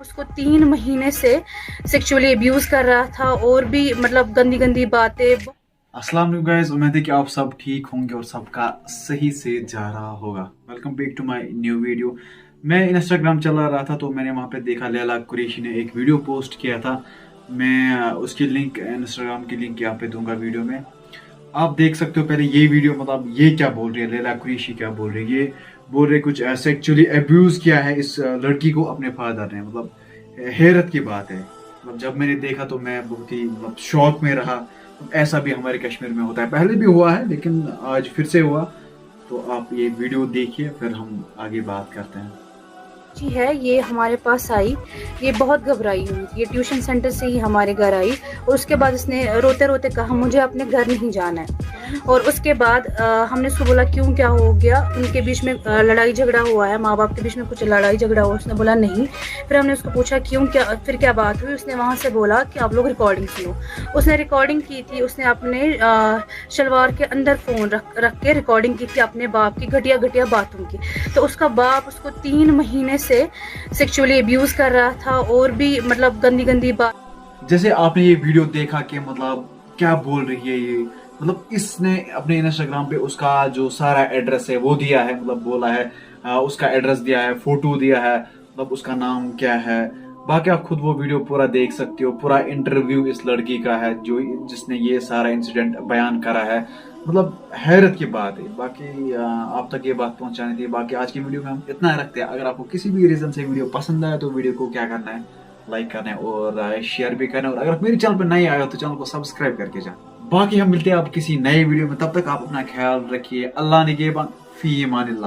उसको 3 महीने से सेक्सुअली अब्यूज कर रहा था और भी मतलब गंदी गंदी बातें। अस्सलाम वालेकुम गाइस, उम्मीद है कि आप सब ठीक होंगे और सबका सही से जा रहा होगा। Welcome back to my new video. मैं इंस्टाग्राम चला रहा था तो मैंने वहाँ पे देखा लैला कुरैशी ने एक वीडियो पोस्ट किया था। मैं उसकी लिंक, इंस्टाग्राम की लिंक यहाँ पे दूंगा वीडियो में। आप देख सकते हो पहले ये वीडियो, मतलब ये क्या बोल रही है, लैला कुरैशी क्या बोल रही है। ये बोल रहे कुछ सेक्चुअली अब्यूज किया है इस लड़की को अपने फादर ने। मतलब हैरत की बात है। मतलब जब मैंने देखा तो मैं बहुत ही मतलब शौक में रहा। ऐसा भी हमारे कश्मीर में होता है, पहले भी हुआ है लेकिन आज फिर से हुआ। तो आप ये वीडियो देखिए, फिर हम आगे बात करते हैं। जी है, ये हमारे पास आई। ये बहुत घबराई हुई थी। ये ट्यूशन सेंटर से ही हमारे घर आई और उसके बाद इसने रोते रोते कहा मुझे अपने घर नहीं जाना है। और उसके बाद हमने उसको बोला क्यों, क्या हो गया, उनके बीच में लड़ाई झगड़ा हुआ है, माँ बाप के बीच में कुछ लड़ाई झगड़ा हुआ। उसने बोला नहीं। फिर हमने उसको पूछा क्यों, क्या, फिर क्या बात हुई। उसने वहाँ से बोला कि आप लोग रिकॉर्डिंग सुनो। उसने रिकॉर्डिंग की थी। उसने अपने शलवार के अंदर फ़ोन रख के रिकॉर्डिंग की थी अपने बाप की घटिया घटिया बातों की। तो उसका बाप उसको 3 महीने से सेक्सुअली अब्यूज कर रहा था और भी मतलब गंदी गंदी बात। जैसे आपने ये वीडियो देखा कि मतलब क्या बोल रही है ये। मतलब इसने अपने इंस्टाग्राम पे उसका जो सारा एड्रेस है वो दिया है, मतलब बोला है उसका एड्रेस दिया है, फोटो दिया है, मतलब उसका नाम क्या है। बाकी आप खुद वो वीडियो पूरा देख सकते हो। पूरा इंटरव्यू इस लड़की का है जो जिसने ये सारा इंसिडेंट बयान करा है। मतलब हैरत की बात है। बाकी आप तक ये बात पहुंचानी थी। बाकी आज की वीडियो में हम इतना रखते हैं। अगर आपको किसी भी रीजन से वीडियो पसंद आया तो वीडियो को क्या करना है, लाइक करना है और शेयर भी करना है। और अगर मेरे चैनल पर नए आए हो तो चैनल को सब्सक्राइब करके जाए। बाकी हम मिलते हैं आप किसी नए वीडियो में। तब तक आप अपना ख्याल रखिए। अल्लाह निगहबान, फी ईमानिल्लाह।